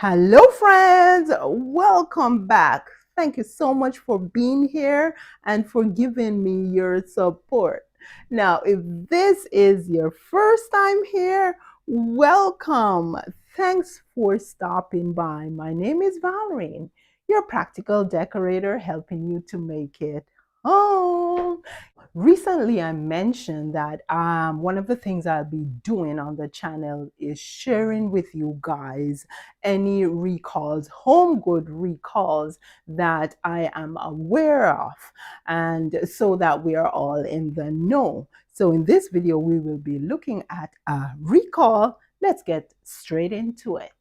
Hello, friends. Welcome back. Thank you so much for being here and for giving me your support. Now, if this is your first time here, welcome. Thanks for stopping by. My name is Valerie, your practical decorator, helping you to make it home. Recently, I mentioned that one of the things I'll be doing on the channel is sharing with you guys any recalls, home good recalls that I am aware of, and so that we are all in the know. So in this video, we will be looking at a recall. Let's get straight into it.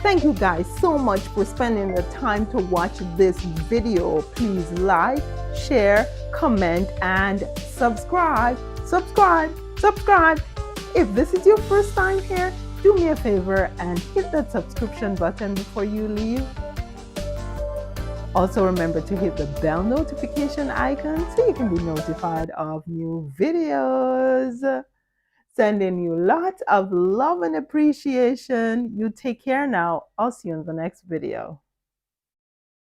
Thank you guys so much for spending the time to watch this video. Please like, share, comment, and subscribe. Subscribe, subscribe. If this is your first time here, do me a favor and hit that subscription button before you leave. Also remember to hit the bell notification icon so you can be notified of new videos. Sending you lots of love and appreciation. You take care now. I'll see you in the next video.